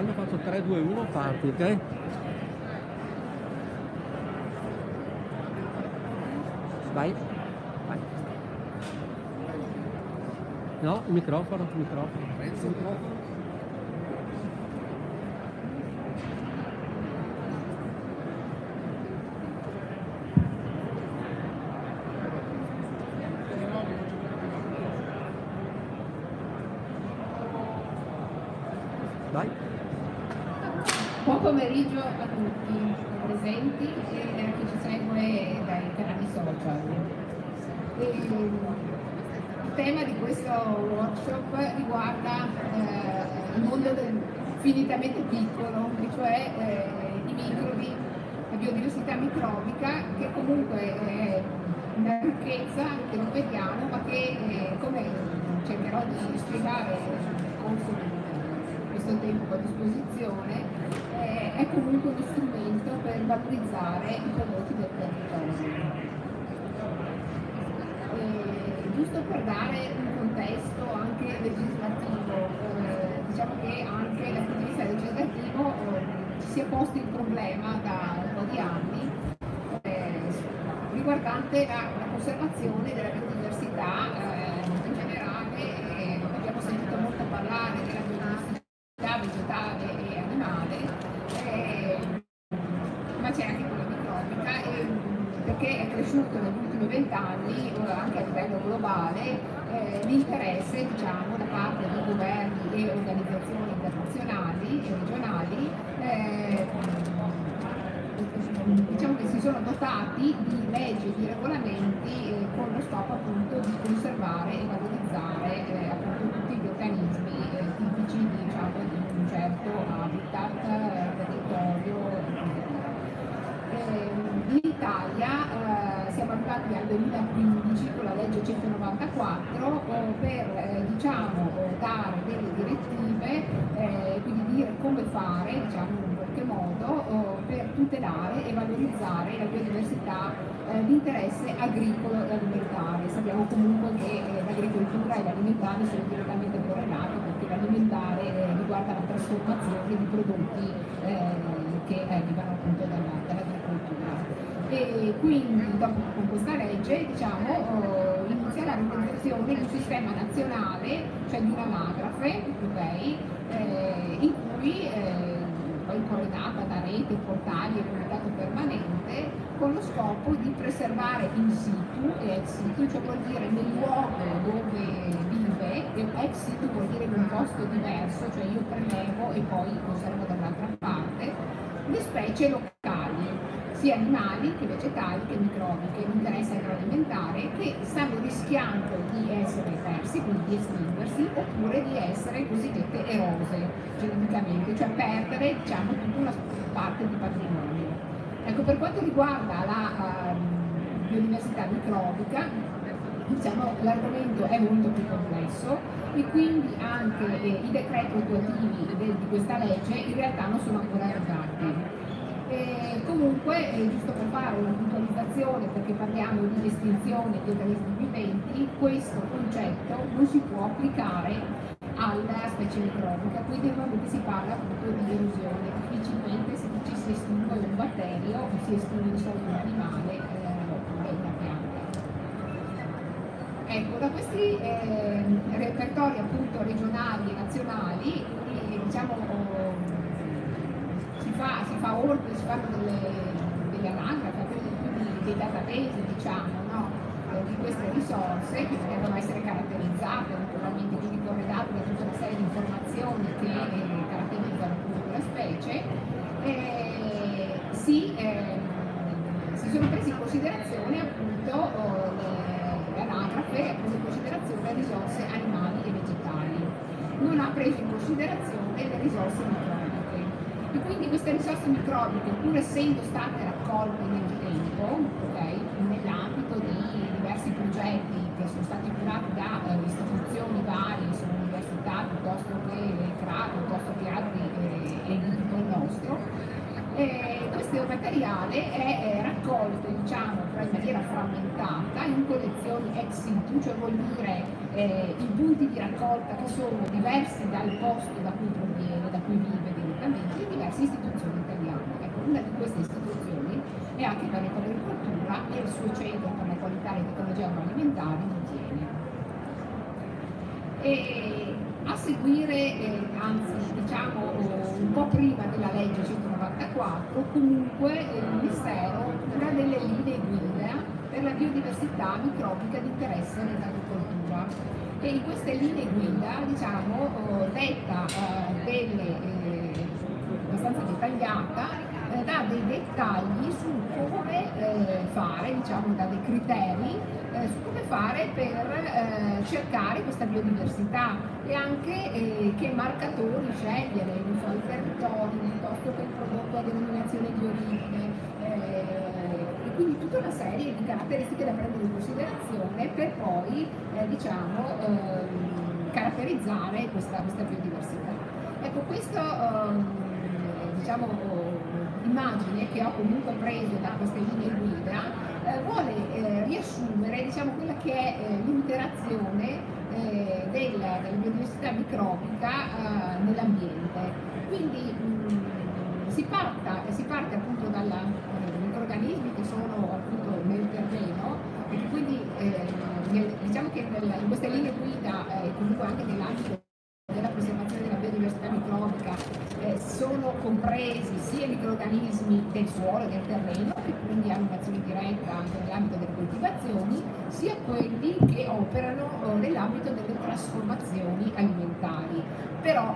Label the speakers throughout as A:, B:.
A: quando faccio 3, 2, 1 parti, ok? Vai, vai. No, il microfono, il microfono. Il microfono. Vai.
B: Buon pomeriggio a tutti presenti e a chi ci segue dai canali social. Il tema di questo workshop riguarda il mondo del finitamente piccolo, e cioè i microbi, la biodiversità microbica, che comunque è una ricchezza che non vediamo, ma che, come cercherò di spiegare nel corso di questo tempo a disposizione, è comunque uno strumento per valorizzare i prodotti del territorio. Giusto per dare un contesto anche legislativo, diciamo che anche dal punto di vista legislativo ci si è posto il problema da un po' di anni riguardante la conservazione della biodiversità in generale. Abbiamo sentito molto parlare della biodiversità vegetale e animale, ma c'è anche quella microbica, perché è cresciuto negli ultimi 20 anni anche a livello globale l'interesse, diciamo, da parte di governi e organizzazioni internazionali e regionali, diciamo che si sono dotati di leggi e di regolamenti con lo scopo appunto di conservare e valorizzare appunto tutti gli organismi tipici, diciamo, di un certo habitat, territorio. In Italia siamo arrivati al 2015 con la legge 194 per diciamo, dare delle direttive, quindi dire come fare, diciamo, in qualche modo, per tutelare e valorizzare la biodiversità di interesse agricolo e alimentare. Sappiamo comunque che l'agricoltura e l'alimentare sono direttamente correlati, perché l'alimentare riguarda la trasformazione di prodotti che arrivano appunto dall'agricoltura. E quindi dopo, con questa legge, diciamo, inizia la realizzazione di un sistema nazionale, cioè di un'anagrafe, okay, in cui poi corredata da reti, portali e comitato permanente, con lo scopo di preservare in situ e ex situ, cioè vuol dire nel luogo dove vive, e ex situ vuol dire in un posto diverso, cioè io prelevo e poi conservo dall'altra parte, le specie locali, sia animali che vegetali che microbiche, di interesse agroalimentare, che stanno rischiando di essere persi, quindi di estinguersi, oppure di essere cosiddette erose geneticamente, cioè perdere, diciamo, tutta una parte di patrimonio. Ecco, per quanto riguarda la biodiversità microbica, diciamo, l'argomento è molto più complesso e quindi anche i decreti attuativi di questa legge in realtà non sono ancora arrivati. Comunque, giusto per fare una puntualizzazione, perché parliamo di estinzione di organismi viventi, questo concetto non si può applicare alla specie microbica, quindi normalmente si parla appunto di erosione, difficilmente si estingue un batterio o si estingue di solito un animale oppure una pianta. Ecco, da questi repertori appunto regionali e nazionali, diciamo, si fanno delle anagrafi, dei database, diciamo, no? Di queste risorse che devono essere caratterizzate, naturalmente, quindi corredate da tutta una serie di informazioni che caratterizzano appunto quella specie. Si sono prese in considerazione appunto l'anagrafe, ha preso in considerazione le risorse animali e vegetali, non ha preso in considerazione le risorse microbiche. E quindi queste risorse microbiche, pur essendo state raccolte nel tempo, okay, nell'ambito di diversi progetti che sono stati curati da istituzioni varie, sono università piuttosto che CRA, piuttosto che altri enti tipo il nostro, questo materiale è raccolto, diciamo, però in maniera frammentata, in collezioni ex situ, cioè vuol dire in punti di raccolta che sono diversi dal posto da cui proviene, da cui vive direttamente, in diverse istituzioni italiane. Ecco, una di queste istituzioni è anche Veneto Agricoltura e il suo centro per la qualità e le tecnologie agroalimentari di Thiene. E a seguire, anzi diciamo un po' prima della legge 194, comunque il Ministero cura delle linee guida per la biodiversità microbica di interesse nell'agricoltura e in queste linee guida diciamo detta abbastanza dettagliata, dà dei dettagli su come fare, diciamo, da dei criteri su come fare per cercare questa biodiversità e anche che marcatori scegliere, non so, il territorio piuttosto che il prodotto a denominazione di origine, e quindi tutta una serie di caratteristiche da prendere in considerazione per poi caratterizzare questa biodiversità. Ecco, questo immagine che ho comunque preso da queste linee guida vuole riassumere diciamo, quella che è l'interazione della biodiversità microbica nell'ambiente. Quindi si parte appunto dagli microrganismi che sono appunto nel terreno e quindi diciamo che in queste linee guida e comunque anche nell'ambito della preservazione della biodiversità microbica sono compresi sia i microrganismi del suolo e del terreno, che quindi hanno un'azione diretta anche nell'ambito delle coltivazioni, sia quelli che operano nell'ambito delle trasformazioni alimentari. Però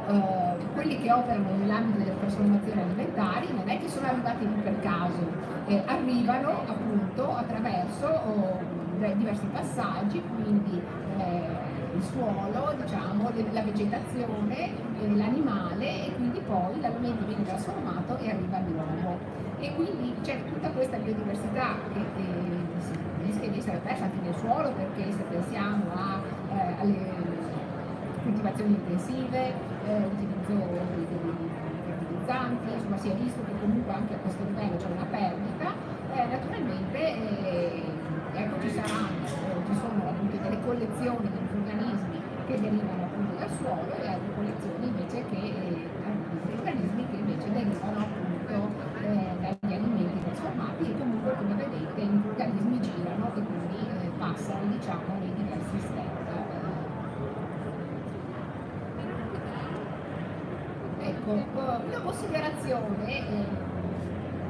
B: quelli che operano nell'ambito delle trasformazioni alimentari non è che sono arrivati lì per caso, arrivano appunto attraverso diversi passaggi, quindi il suolo, diciamo, la vegetazione, l'animale e quindi poi l'alimento viene trasformato e arriva all'uomo. E quindi c'è tutta questa biodiversità che rischia di essere persa anche nel suolo, perché se pensiamo alle coltivazioni intensive, utilizzo di fertilizzanti, insomma si è visto che comunque anche a questo livello c'è una perdita, naturalmente ecco, ci sono appunto delle collezioni di microrganismi che derivano appunto dal suolo e altre collezioni invece di organismi che invece derivano appunto dagli alimenti trasformati e comunque come vedete i microrganismi girano e quindi passano diciamo nei diversi step. Ecco, una considerazione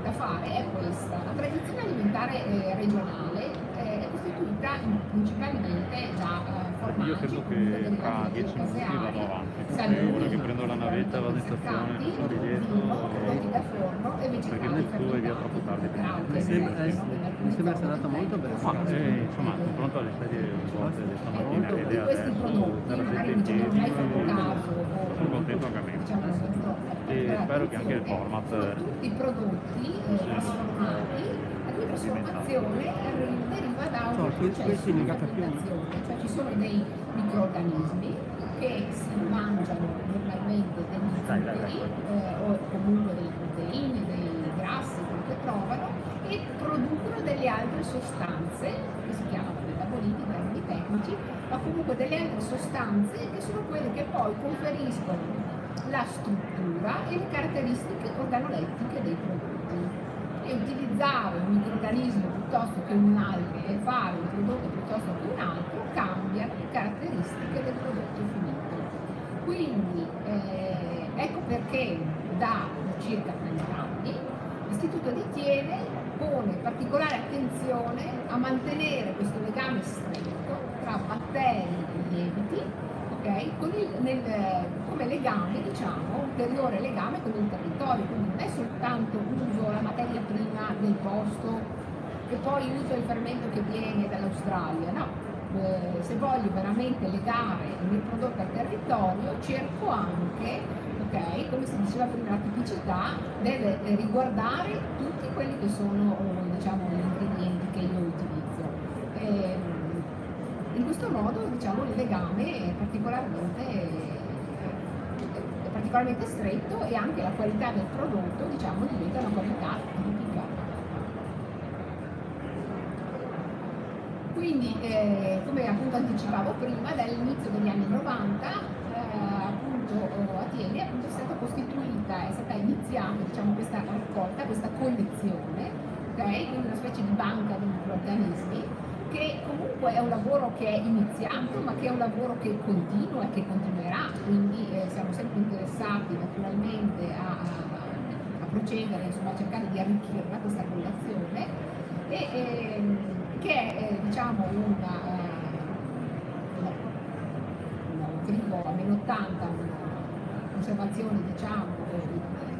B: da fare è questa: la tradizione alimentare regionale è costituita principalmente da formaggi.
C: Io credo che tra 10 minuti vado avanti, perché ora che prendo la navetta vado in stazione, sono lì dietro, perché nel tuo è via troppo tardi.
A: Mi sembra sia andata molto bene.
C: Ma insomma, sono pronto alle serie svolte di stamattina ed è
B: questi
C: adesso,
B: prodotti,
C: per la
B: magari
C: gente
B: non
C: in
B: ci
C: piedi,
B: hanno mai fatto caso,
C: sono contento anche a me. E spero che anche il format
B: tutti i prodotti trasformati, la cui trasformazione deriva da un processo di fermentazione, cioè ci sono dei microrganismi che si mangiano normalmente degli zuccheri o comunque delle proteine, dei grassi, quello che trovano, e producono delle altre sostanze che si chiamano metaboliti, termini tecnici, ma comunque delle altre sostanze che sono quelle che poi conferiscono la struttura e le caratteristiche organolettiche dei prodotti. E utilizzare un microrganismo piuttosto che un altro e fare un prodotto piuttosto che un altro cambia le caratteristiche del prodotto finito. Quindi ecco perché da circa 30 anni l'Istituto di Thiene pone particolare attenzione a mantenere questo legame stretto tra batteri e lieviti, okay, come legame, diciamo, ulteriore legame con il territorio, quindi non è soltanto uso la materia prima del posto e poi uso il fermento che viene dall'Australia, no. Se voglio veramente legare il mio prodotto al territorio, cerco anche, ok, come si diceva prima, la tipicità deve riguardare tutti quelli che sono, diciamo, gli ingredienti che io utilizzo. In questo modo, diciamo, il legame è particolarmente stretto e anche la qualità del prodotto, diciamo, diventa una qualità tipica. Quindi, come appunto anticipavo prima, dall'inizio degli anni 90, Atene appunto è stata costituita, è stata iniziata, diciamo, questa raccolta, questa collezione, ok? Quindi una specie di banca di microrganismi, che comunque è un lavoro che è iniziato, ma che è un lavoro che continua e che continuerà, quindi siamo sempre interessati naturalmente a procedere, insomma, a cercare di arricchirla questa collezione, che è diciamo una frigo a meno 80, una conservazione diciamo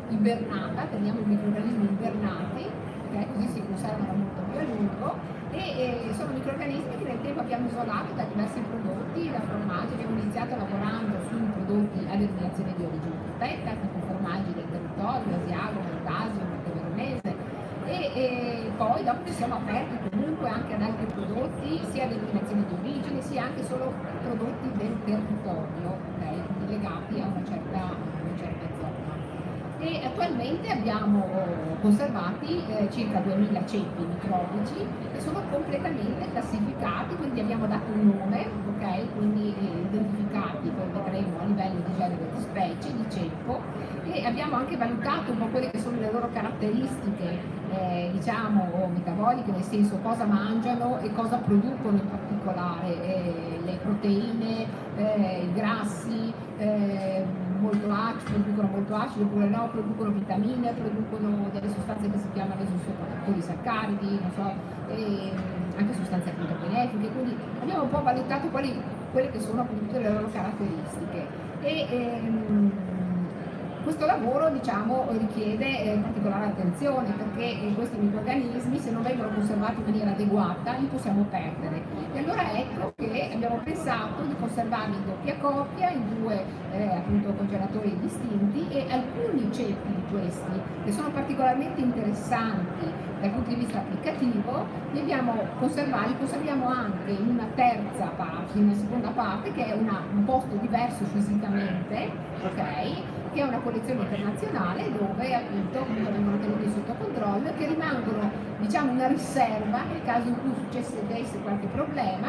B: invernata, teniamo i microrganismi invernati, okay? Così si conservano molto più a lungo, e sono microrganismi che nel tempo abbiamo isolato da diversi prodotti, da formaggi. Abbiamo iniziato lavorando su prodotti a denominazione di origine protetta, tipo formaggi del territorio, asiago, montasio, veronese, e poi dopo ci siamo aperti comunque anche ad altri prodotti, sia a denominazione di origine, sia anche solo prodotti del territorio, okay? Quindi legati a una certa zona. E attualmente abbiamo conservati circa 2000 ceppi microbici che sono completamente classificati, quindi abbiamo dato un nome, ok? Quindi identificati, poi vedremo a livello di genere, di specie, di ceppo, e abbiamo anche valutato un po' quelle che sono le loro caratteristiche, diciamo metaboliche, nel senso cosa mangiano e cosa producono in particolare, le proteine, i grassi, molto acidi, producono molto acido oppure no, producono vitamine, producono delle sostanze che si chiamano polisaccaridi, non so, anche sostanze appunto benefiche, quindi abbiamo un po' valutato quelle che sono appunto le loro caratteristiche. Questo lavoro, diciamo, richiede particolare attenzione, perché questi microrganismi, se non vengono conservati in maniera adeguata, li possiamo perdere. E allora ecco che abbiamo pensato di conservarli in doppia coppia, in due appunto congelatori distinti, e alcuni ceppi di questi, che sono particolarmente interessanti dal punto di vista applicativo, li conserviamo anche in una terza parte, in una seconda parte, che è un posto diverso fisicamente, ok? Che è una collezione internazionale dove appunto vengono tenuti sotto controllo e che rimangono, diciamo, una riserva nel caso in cui succedesse qualche problema,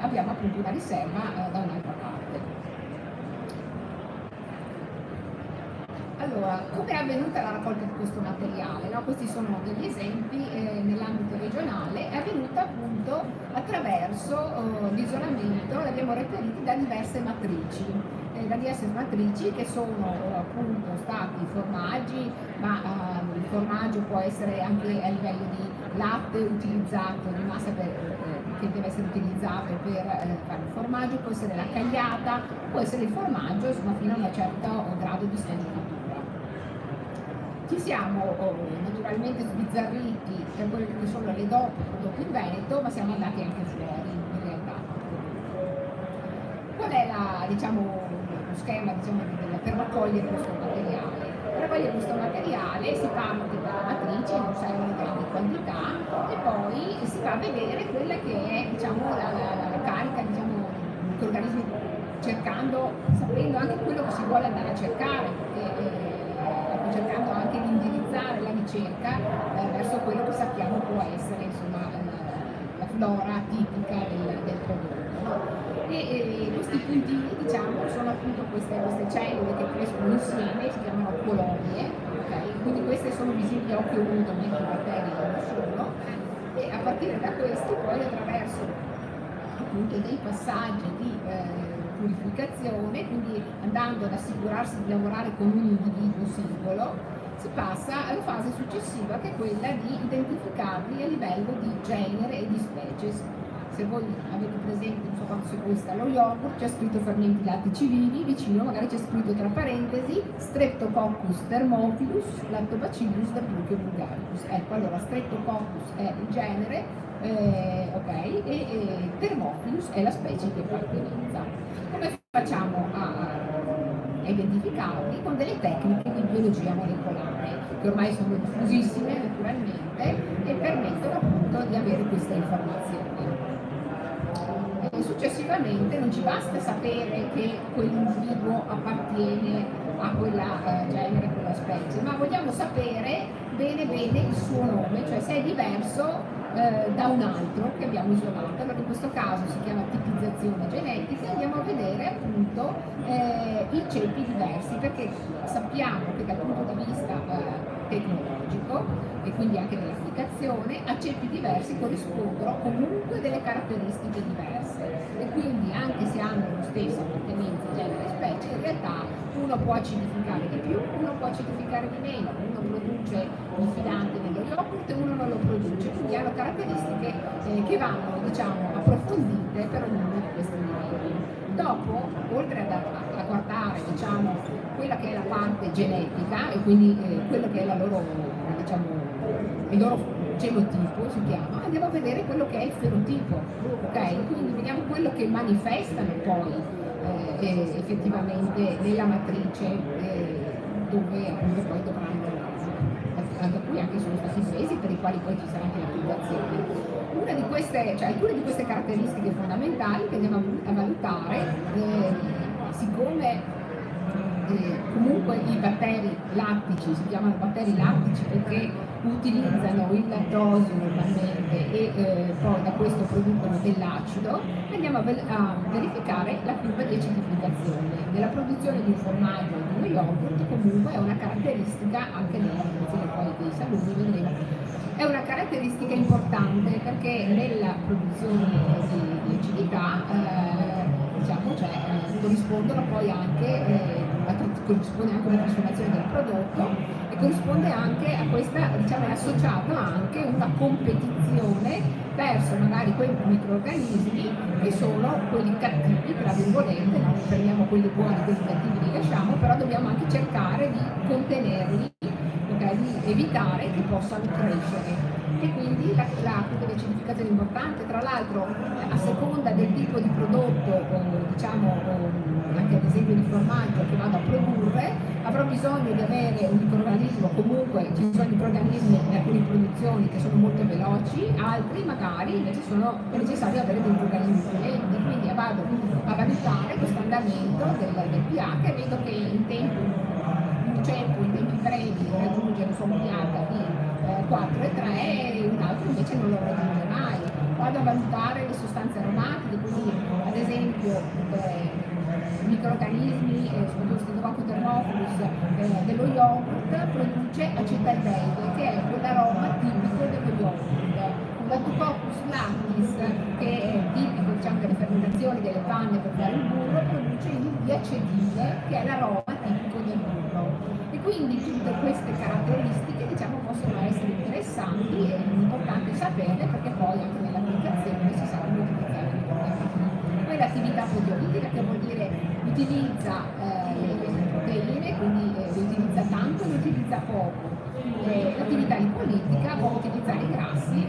B: abbiamo appunto una riserva da un'altra parte. Allora, come è avvenuta la raccolta di questo materiale? No? Questi sono degli esempi nell'ambito regionale. È avvenuta appunto attraverso l'isolamento, l'abbiamo reperiti da diverse matrici. Che sono appunto stati formaggi, ma il formaggio può essere anche a livello di latte utilizzato, di massa che deve essere utilizzato per fare il formaggio, può essere la cagliata, può essere il formaggio, insomma, fino a un certo grado di stagionatura. Ci siamo naturalmente sbizzarriti per quelle che sono le DOP prodotte in Veneto, ma siamo andati anche fuori in realtà. Qual è lo schema per raccogliere questo materiale? Per raccogliere questo materiale si parte dalla matrice, non servono in grandi quantità, e poi si va a vedere quella che è la carica di microrganismi, sapendo anche quello che si vuole andare a cercare, perché cercando anche di indirizzare la ricerca verso quello che sappiamo può essere la flora tipica del prodotto. No? E questi puntini, sono appunto queste cellule che crescono insieme, si chiamano colonie, okay? Quindi queste sono visibili a occhio nudo, mentre i batteri non lo sono, e a partire da questi poi, attraverso appunto dei passaggi di purificazione, quindi andando ad assicurarsi di lavorare con un individuo singolo, si passa alla fase successiva, che è quella di identificarli a livello di genere e di species. Se voi avete presente, non so quando si acquista lo yogurt, c'è scritto fermenti lattici vivi, vicino magari c'è scritto tra parentesi Streptococcus thermophilus, Lactobacillus dabrunche vulgaricus. Ecco, allora Streptococcus è il genere, ok, e Thermophilus è la specie di appartenenza. Come facciamo a identificarli? Con delle tecniche di biologia molecolare, che ormai sono diffusissime naturalmente e permettono appunto di avere queste informazioni. E successivamente non ci basta sapere che quell'individuo appartiene a quella genere, a quella specie, ma vogliamo sapere bene il suo nome, cioè se è diverso da un altro che abbiamo isolato. Allora in questo caso si chiama tipizzazione genetica e andiamo a vedere appunto i ceppi diversi, perché sappiamo che dal punto di vista tecnologico e quindi anche dell'applicazione a ceppi diversi corrispondono comunque delle caratteristiche diverse, e quindi anche se hanno lo stesso appartenenza genere e specie, in realtà uno può acidificare di più, uno può acidificare di meno, uno produce il filante dello yogurt e uno non lo produce, quindi hanno caratteristiche che vanno, diciamo, approfondite per ognuno di questi livelli. Dopo, oltre a guardare, diciamo, quella che è la parte genetica e quindi quello che è la loro, diciamo, il loro genotipo si chiama, andiamo a vedere quello che è il fenotipo, ok? Quindi vediamo quello che manifestano poi effettivamente nella matrice dove appunto poi dovranno, da cui anche sono stati presi, per i quali poi ci sarà anche l'applicazione. Una di queste, cioè alcune di queste caratteristiche fondamentali che andiamo a valutare, siccome comunque i batteri lattici si chiamano batteri lattici perché utilizzano il lattosio normalmente e poi da questo producono dell'acido, andiamo a verificare la curva di acidificazione. Nella produzione di un formaggio o di uno yogurt comunque è una caratteristica, anche nella produzione poi dei salumi vedremo, è una caratteristica importante perché nella produzione di acidità diciamo, corrispondono poi anche corrisponde anche alla trasformazione del prodotto e corrisponde anche a questa, diciamo, è associata anche una competizione verso magari quei microrganismi che sono quelli cattivi, tra virgolette, non prendiamo quelli buoni, quelli cattivi li lasciamo, però dobbiamo anche cercare di contenerli, okay, di evitare che possano crescere. E quindi la curva di acidificazione è importante, tra l'altro a seconda del tipo di prodotto, diciamo anche ad esempio di formaggio che vado a produrre, avrò bisogno di avere un microrganismo, comunque ci sono microrganismi in alcune produzioni che sono molto veloci, altri magari invece è necessario avere dei microrganismi più lenti, quindi vado a valutare questo andamento del pH e vedo che in tempi brevi raggiunge il suo pH di 4,3 e un altro invece non lo raggiunge mai. Vado a valutare le sostanze aromatiche, quindi ad esempio microrganismi, soprattutto Staphylococcus dello yogurt produce acetaldeide, che è quell'aroma tipico dello yogurt. Lactococcus lactis, che è tipico, diciamo, delle fermentazioni delle panne per fare il burro, produce il diacetile, che è l'aroma tipico del burro. E quindi tutte queste caratteristiche, diciamo, possono essere interessanti e importanti saperle perché poi anche nell'applicazione si sa come utilizzare i microrganismi. Poi l'attività proteolitica, che vuol dire utilizza le proteine, quindi le utilizza tanto e le utilizza poco. L'attività lipolitica può utilizzare i grassi,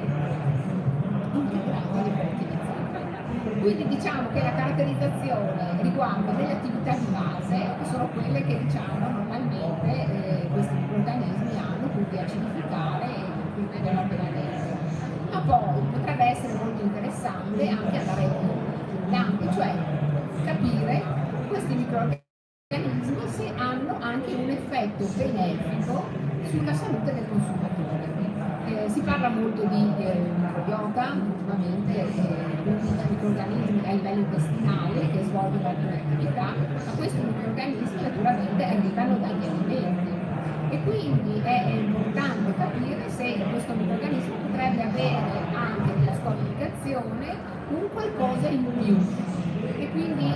B: integrati li può utilizzare. Quindi diciamo che la caratterizzazione riguarda delle attività di base, che sono quelle che diciamo normalmente questi microrganismi hanno, quindi acidificare e quindi abbiamo appena detto. Ma poi potrebbe essere molto interessante anche andare più in là, cioè capire questi microrganismi se hanno anche un effetto benefico sulla salute del consumatore. Si parla molto di microbiota ultimamente, quindi microrganismi a livello intestinale che svolgono alcune attività, ma questi microrganismi naturalmente arrivano dagli alimenti e quindi è importante capire se questo microrganismo potrebbe avere anche nella sua applicazione un qualcosa in più e quindi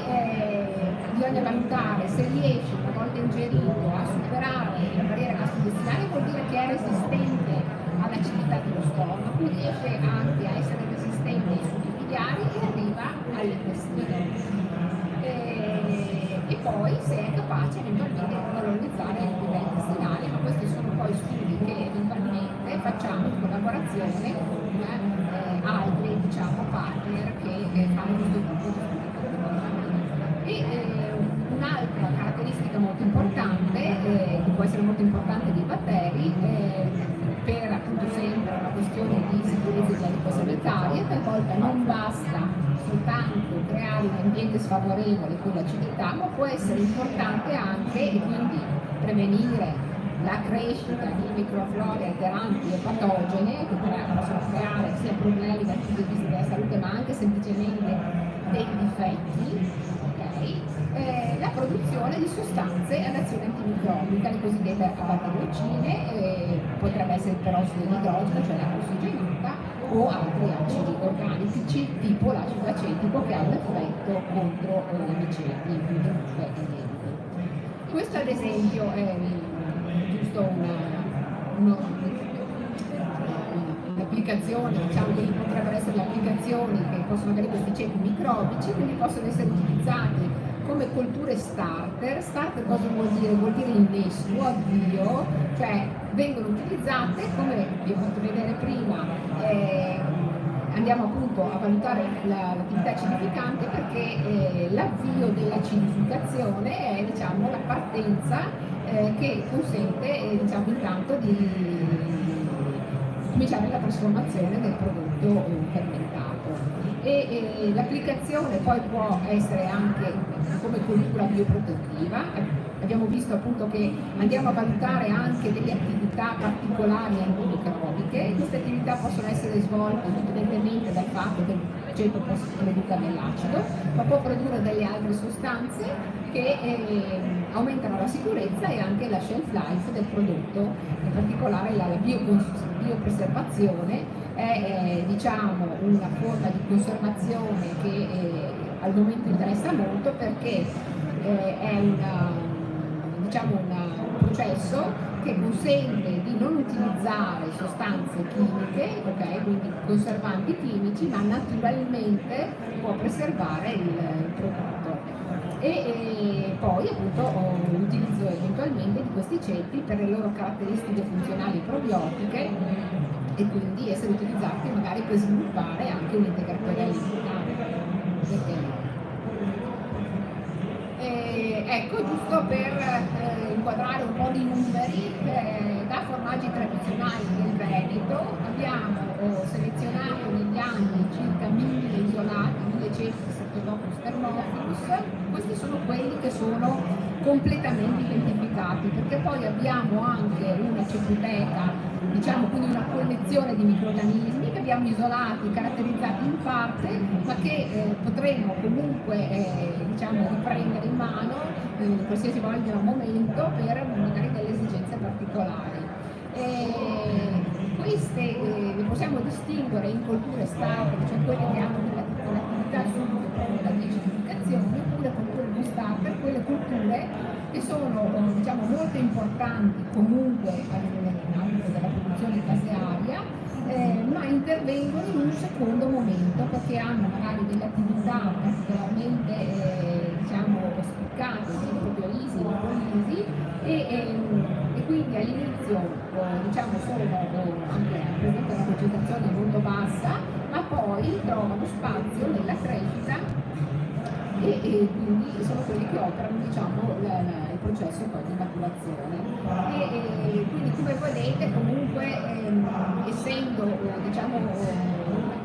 B: bisogna valutare se riesce una volta ingerito a superare la barriera gastrointestinale, vuol dire che è resistente all'acidità dello stomaco, riesce anche a essere resistente ai succhi biliari e arriva all'intestino. E poi se è capace eventualmente di colonizzare il livello intestinale, ma questi sono poi studi che eventualmente facciamo in collaborazione con altri, diciamo, partner che fanno questo tipo di studi. Un'altra caratteristica molto importante, che può essere molto importante dei batteri, per appunto sempre una questione di sicurezza igienico-sanitaria, talvolta non basta soltanto creare un ambiente sfavorevole con l'acidità, ma può essere importante anche, e quindi prevenire la crescita di microflore alteranti e patogene che possono creare sia problemi dal punto di vista della salute ma anche semplicemente dei difetti, okay? La produzione di sostanze ad azione antimicrobica, le cosiddette abatterocine, potrebbe essere il perossido di idrogeno, cioè la ossigenata, o altri acidi organici tipo l'acido acetico che ha un effetto contro le miceti, questo ad esempio è giusto un'applicazione, diciamo che potrebbero essere le applicazioni che possono avere questi ceppi microbici, quindi possono essere utilizzati come colture starter. Starter cosa vuol dire? Vuol dire innesto, avvio, cioè vengono utilizzate, come vi ho fatto vedere prima, andiamo appunto a valutare l'attività acidificante perché l'avvio dell'acidificazione è, diciamo, la partenza che consente diciamo, intanto di cominciare la trasformazione del prodotto fermentato. L'applicazione poi può essere anche come coltura bioprotettiva. Abbiamo visto appunto che andiamo a valutare anche delle attività particolari antimicrobiche. Queste attività possono essere svolte indipendentemente dal fatto che il ceppo produca dell'acido, ma può produrre delle altre sostanze che aumentano la sicurezza e anche la shelf life del prodotto, in particolare la biopreservazione è diciamo, una forma di conservazione che al momento interessa molto perché è diciamo, un processo che consente di non utilizzare sostanze chimiche, okay, quindi conservanti chimici, ma naturalmente può preservare il prodotto. Poi appunto l'utilizzo eventualmente di questi ceppi per le loro caratteristiche funzionali probiotiche e quindi essere utilizzati magari per sviluppare anche un integratore alimentare. Perché no? Ecco, giusto per inquadrare un po' di numeri, da formaggi tradizionali del Veneto abbiamo selezionato negli anni circa 1000 isolati, 1000 ceppi Streptococcus thermophilus. Questi sono quelli che sono completamente identificati, perché poi abbiamo anche una ceppoteca, diciamo quindi una collezione di microrganismi che abbiamo isolati, caratterizzati in parte, ma che potremo comunque diciamo, riprendere in mano qualsiasi voglia momento per magari delle esigenze particolari. Queste le possiamo distinguere in colture starter, cioè quelle che hanno l'attività subito proprio da acidificazione, oppure colture non starter, quelle colture che sono diciamo, molto importanti comunque all'ambito della produzione casearia, ma intervengono in un secondo momento perché hanno magari delle attività particolarmente diciamo, spiccate di proteolisi, lipolisi e quindi all'inizio diciamo, sono anche presente una concentrazione molto bassa, ma poi trovano spazio nella crescita e quindi sono quelli che operano diciamo, il processo poi di maturazione. Quindi come vedete comunque essendo diciamo,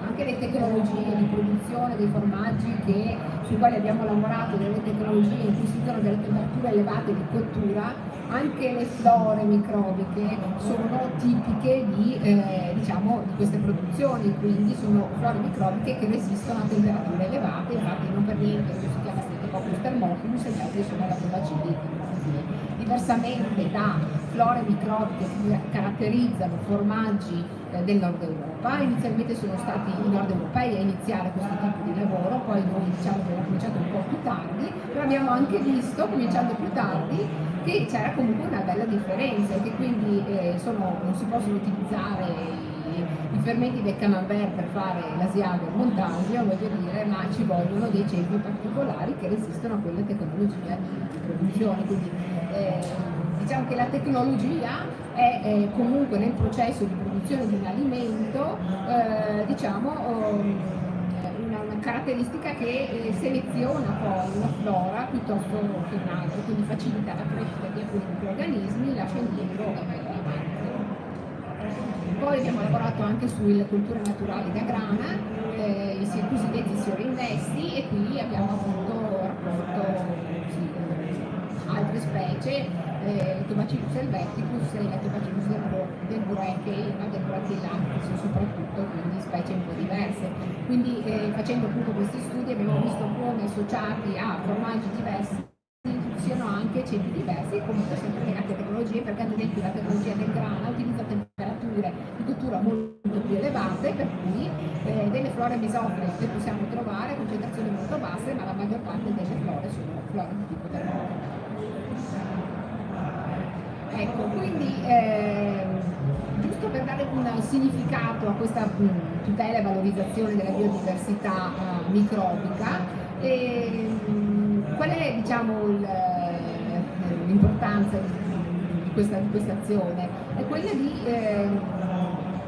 B: anche le tecnologie di produzione dei formaggi sui quali abbiamo lavorato, delle tecnologie in cui si usano delle temperature elevate di cottura, anche le flore microbiche sono tipiche diciamo, di queste produzioni, quindi sono flore microbiche che resistono a temperature elevate, infatti non per niente si chiama Streptococcus thermophilus e gli altri sono Lactobacilli thermophilus. Diversamente da flore microbiche che caratterizzano formaggi del nord Europa, inizialmente sono stati i nord europei a iniziare questo tipo di lavoro, poi noi diciamo che abbiamo cominciato un po' più tardi, però abbiamo anche visto, cominciando più tardi, che c'era comunque una bella differenza e che quindi non si possono utilizzare i fermenti del camembert per fare l'asiago e il montasio, voglio dire, ma ci vogliono dei ceppi particolari che resistono a quella tecnologia di produzione. Quindi diciamo che la tecnologia è comunque nel processo di produzione di un alimento diciamo, una caratteristica che seleziona poi una flora piuttosto che un'altra, quindi facilita la crescita di alcuni microrganismi, lascia indietro avanti. Poi abbiamo lavorato anche sulle culture naturali da grana, i cosiddetti siorinvesti, e qui abbiamo appunto raccolto altri aspetti invece Lactobacillus helveticus e Lactobacillus del Brachellactis soprattutto, quindi specie un po' diverse. Quindi facendo appunto questi studi abbiamo visto come associati a formaggi diversi siano anche ceppi diversi, comunque sempre legati a tecnologie, perché ad esempio la tecnologia del grana utilizza temperature di cottura molto più elevate, per cui delle flore mesofile le possiamo trovare a concentrazioni molto basse, ma la maggior parte delle flore sono flore di tipo terreno. Ecco, quindi giusto per dare un significato a questa tutela e valorizzazione della biodiversità microbica, qual è, diciamo, l'importanza di questa azione? È quella di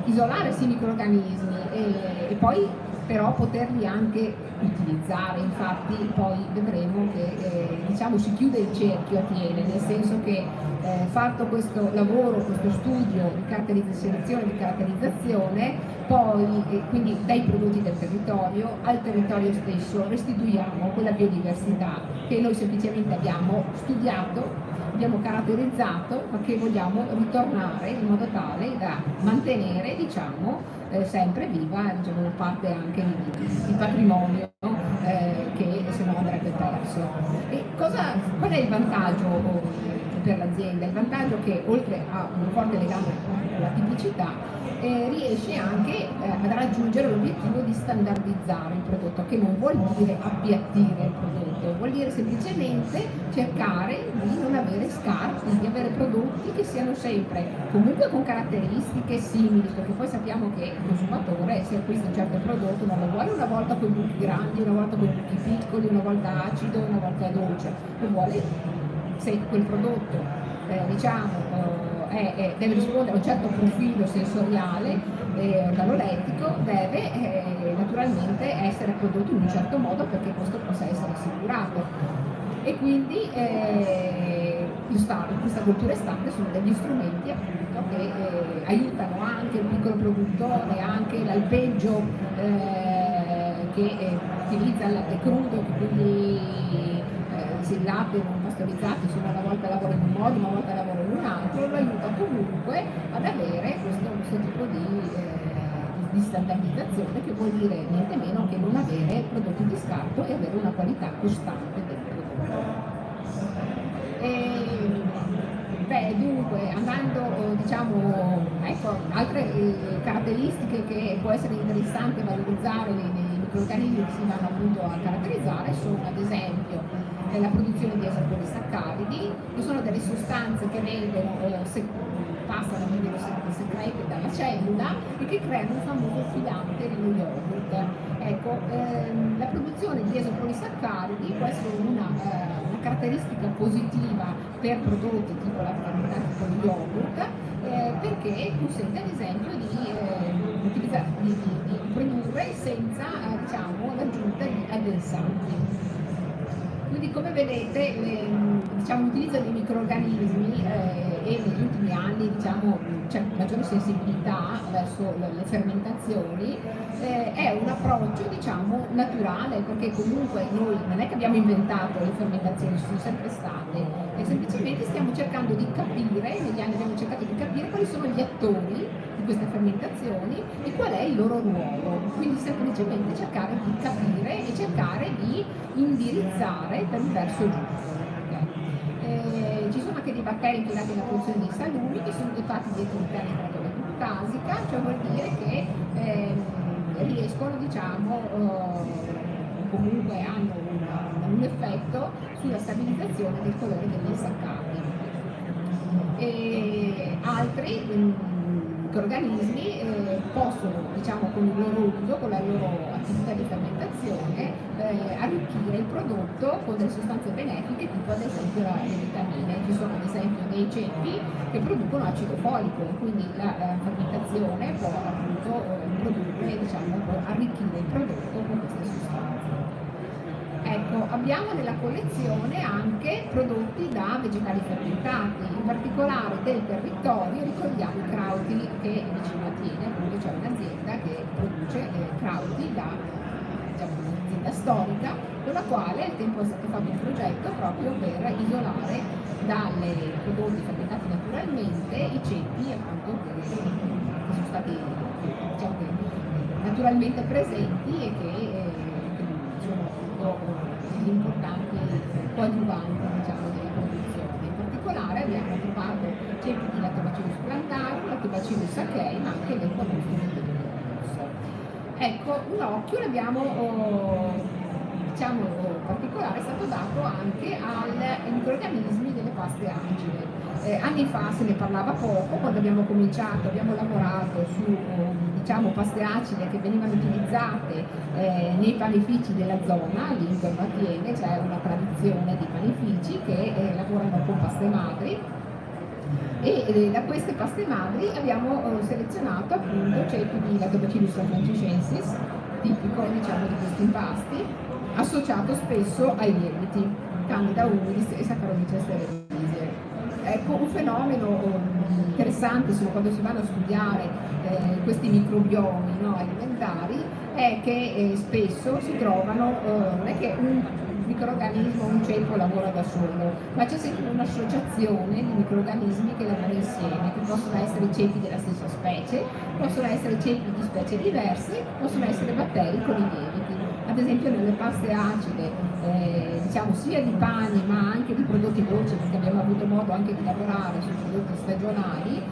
B: isolare sì i microrganismi e poi però poterli anche utilizzare. Infatti poi vedremo che diciamo si chiude il cerchio a piene, nel senso che fatto questo lavoro, questo studio di selezione di caratterizzazione, poi quindi dai prodotti del territorio al territorio stesso restituiamo quella biodiversità che noi semplicemente abbiamo studiato, abbiamo caratterizzato, ma che vogliamo ritornare in modo tale da mantenere, diciamo, sempre viva, diciamo, una parte anche di patrimonio che se no andrebbe perso. E qual è il vantaggio per l'azienda? Il vantaggio è che oltre a un forte legame con la tipicità riesce anche ad raggiungere l'obiettivo di standardizzare il prodotto, che non vuol dire appiattire il prodotto, vuol dire semplicemente cercare di non avere scarti, di avere prodotti che siano sempre comunque con caratteristiche simili, perché poi sappiamo che il consumatore, se acquista un certo prodotto, non lo vuole una volta con i buchi grandi, una volta con i buchi piccoli, una volta acido, una volta dolce, lo vuole se quel prodotto deve rispondere a un certo profilo sensoriale organolettico, deve naturalmente essere prodotto in un certo modo perché questo possa essere assicurato. E quindi questa cultura estante sono degli strumenti appunto che aiutano anche il piccolo produttore, anche l'alpeggio che utilizza il latte crudo, che quindi se il latte non pastorizzato, se una volta lavora in un modo, una volta lavora in un altro, lo aiuta comunque ad avere questo tipo di standardizzazione, che vuol dire niente meno che non avere prodotti di scarto e avere una qualità costante del prodotto. Dunque, andando, diciamo, ecco, altre caratteristiche che può essere interessante valorizzare nei microrganismi che si vanno appunto a caratterizzare sono ad esempio la produzione di esopolisaccaridi, che sono delle sostanze che passano quindi secrete dalla cellula e che creano il famoso filante dello yogurt. Ecco, la produzione di esopolisaccaridi può essere una caratteristica positiva per prodotti tipo la fermentati con yogurt, perché consente ad esempio di produrre senza diciamo, l'aggiunta di addensanti. Quindi come vedete diciamo, l'utilizzo dei microrganismi e negli ultimi anni diciamo, c'è maggiore sensibilità verso le fermentazioni, è un approccio diciamo, naturale, perché comunque noi non è che abbiamo inventato le fermentazioni, ci sono sempre state, e semplicemente stiamo cercando di capire, negli anni abbiamo cercato di capire quali sono gli attori di queste fermentazioni e qual è il loro ruolo, quindi semplicemente cercare di capire e cercare di indirizzare per il verso giusto. Ci sono anche dei batteri impiegati nella produzione dei salumi che sono dotati di attività nitratoletasica, cioè vuol dire che riescono, diciamo, comunque hanno un effetto sulla stabilizzazione del colore degli insaccati. E altri microrganismi possono, diciamo, con il loro uso, con la loro attività di fermentazione, arricchire il prodotto con delle sostanze benefiche, tipo ad esempio le vitamine. Ci sono ad esempio dei ceppi che producono acido folico, quindi la fermentazione può appunto produrre, diciamo, arricchire il prodotto con queste sostanze. Ecco, abbiamo nella collezione anche prodotti da vegetali fermentati, in particolare del territorio ricordiamo i crauti, che vicino a Tiene appunto c'è un'azienda che produce crauti da diciamo, un'azienda storica, con la quale al tempo è stato fatto un progetto proprio per isolare dai prodotti fabbricati naturalmente i ceppi appunto che sono stati, diciamo, che naturalmente presenti e che sono appunto gli importanti coadiuvanti, diciamo, della produzione. In particolare abbiamo trovato ceppi di Lactobacillus plantarum, Lactobacillus sakei, ma anche l'Equamustulus delicus. Ecco, un occhio l'abbiamo diciamo particolare è stato dato anche ai microrganismi delle paste acide. Anni fa se ne parlava poco, quando abbiamo cominciato abbiamo lavorato su diciamo, paste acide che venivano utilizzate nei panifici della zona, lì in Torbattiene c'è una tradizione di panifici che lavorano con paste madri, e da queste paste madri abbiamo selezionato appunto ceppi di Lactobacillus afarensis, tipico diciamo di questi impasti, associato spesso ai lieviti, Candida humidis e Saccharomyces cerevisiae. Ecco, un fenomeno interessante quando si vanno a studiare questi microbiomi, no, alimentari è che spesso si trovano, non è che un microrganismo, un ceppo lavora da solo, ma c'è sempre un'associazione di microrganismi che lavorano insieme, che possono essere ceppi della stessa specie, possono essere ceppi di specie diverse, possono essere batteri con i lieviti. Ad esempio nelle paste acide, diciamo sia di pani ma anche di prodotti dolci, perché abbiamo avuto modo anche di lavorare su prodotti stagionali,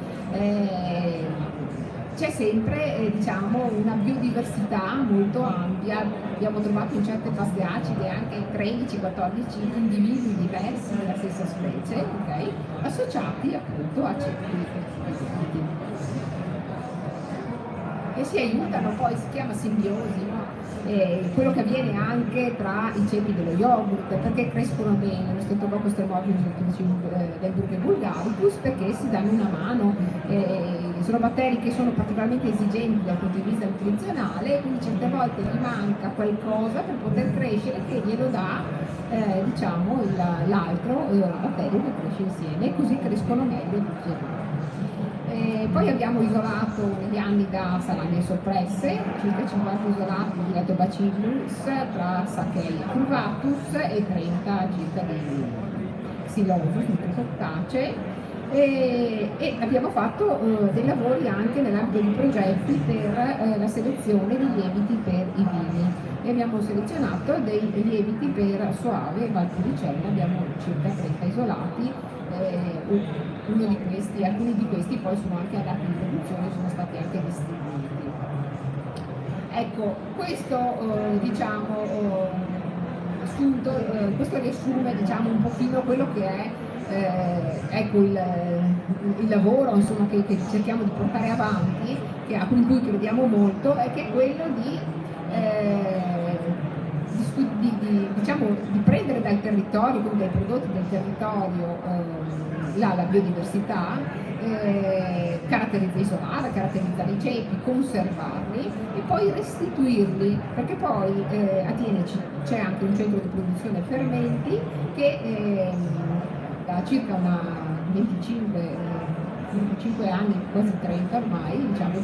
B: c'è sempre diciamo, una biodiversità molto ampia. Abbiamo trovato in certe paste acide anche 13-14 individui diversi della stessa specie, okay? Associati appunto a ceppi che si aiutano, poi si chiama simbiosi, no? Quello che avviene anche tra i ceppi dello yogurt, perché crescono bene lo Streptococcus del Bruche vulgaricus, perché si danno una mano, sono batteri che sono particolarmente esigenti dal punto di vista nutrizionale, quindi certe volte gli manca qualcosa per poter crescere che glielo dà diciamo l'altro batterio che cresce insieme, e così crescono meglio tutti e due. Poi abbiamo isolato negli anni da salame soppresse, circa 50 isolati di Lactobacillus tra Sakei curvatus e 30 circa di Xylosus micrococcacee, e abbiamo fatto dei lavori anche nell'ambito di progetti per la selezione di lieviti per i vini, e abbiamo selezionato dei lieviti per Soave e Valpolicella, abbiamo circa 30 isolati. Alcuni di questi poi sono anche andati in produzione, sono stati anche distribuiti. Ecco, questo diciamo assunto, questo riassume diciamo un pochino quello che è ecco il lavoro insomma, che cerchiamo di portare avanti, in cui crediamo molto, è che è quello diciamo, di prendere dal territorio, quindi dai prodotti del territorio, la biodiversità, isolarla, caratterizzare i ceppi, conservarli e poi restituirli, perché poi a Tiene c'è anche un centro di produzione fermenti che da circa 25 anni, quasi 30 ormai, diciamo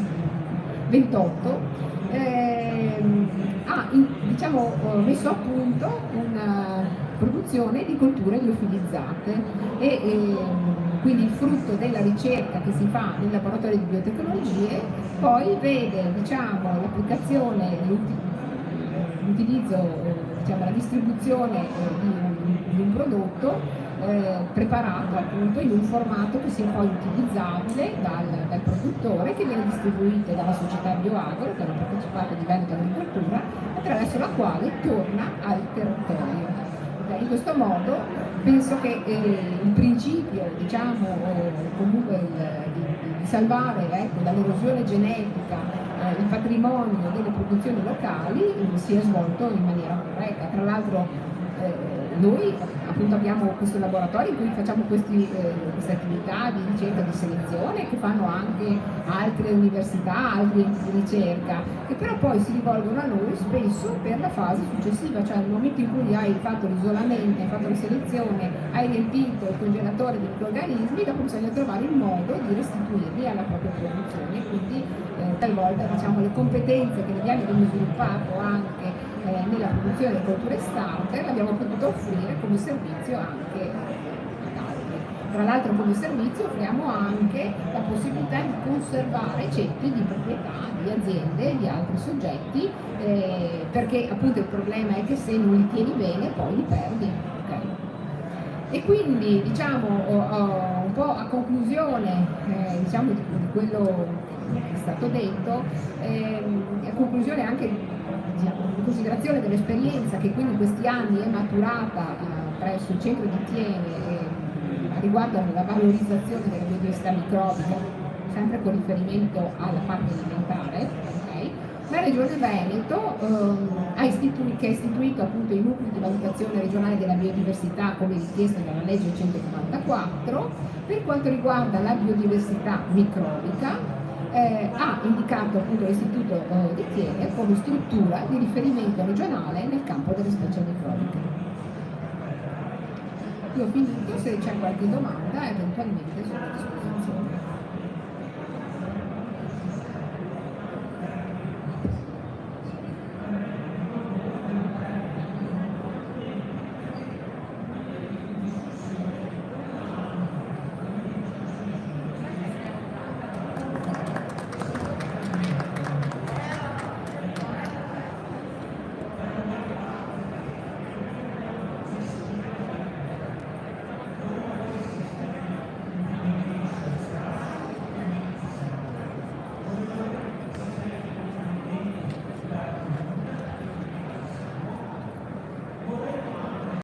B: 28, ha diciamo, messo a punto una produzione di colture liofilizzate, e quindi il frutto della ricerca che si fa nel laboratorio di biotecnologie poi vede diciamo, l'applicazione, l'utilizzo, diciamo, la distribuzione di un prodotto preparato appunto in un formato che sia poi utilizzabile dal produttore, che viene distribuito dalla società Bioagro, che hanno partecipato a Veneto Agricoltura, attraverso la quale torna al territorio. In questo modo penso che il principio diciamo, comunque di salvare ecco, dall'erosione genetica il patrimonio delle produzioni locali sia svolto in maniera corretta. Tra l'altro noi appunto abbiamo questo laboratorio in cui facciamo queste attività di ricerca e di selezione, che fanno anche altre università, altri enti di ricerca, che però poi si rivolgono a noi spesso per la fase successiva, cioè nel momento in cui hai fatto l'isolamento, hai fatto la selezione, hai riempito il congelatore di microrganismi, dopo bisogna trovare il modo di restituirli alla propria produzione. Quindi talvolta diciamo, le competenze che negli anni abbiamo sviluppato anche nella produzione delle colture starter, l'abbiamo potuto offrire come servizio anche ad altri. Tra l'altro come servizio offriamo anche la possibilità di conservare ceppi di proprietà di aziende, di altri soggetti, perché appunto il problema è che se non li tieni bene poi li perdi. Okay? E quindi diciamo un po' a conclusione diciamo, di quello che è stato detto, a conclusione anche diciamo, in considerazione dell'esperienza che quindi in questi anni è maturata presso il centro di Thiene riguardo alla valorizzazione della biodiversità microbica, sempre con riferimento alla parte alimentare, okay? La Regione Veneto che ha istituito appunto i nuclei di valutazione regionale della biodiversità come richiesto dalla legge 194, per quanto riguarda la biodiversità microbica ha indicato appunto l'Istituto di Thiene come struttura di riferimento regionale nel campo delle specie microbiche. Io ho finito, se c'è qualche domanda eventualmente sono a disposizione.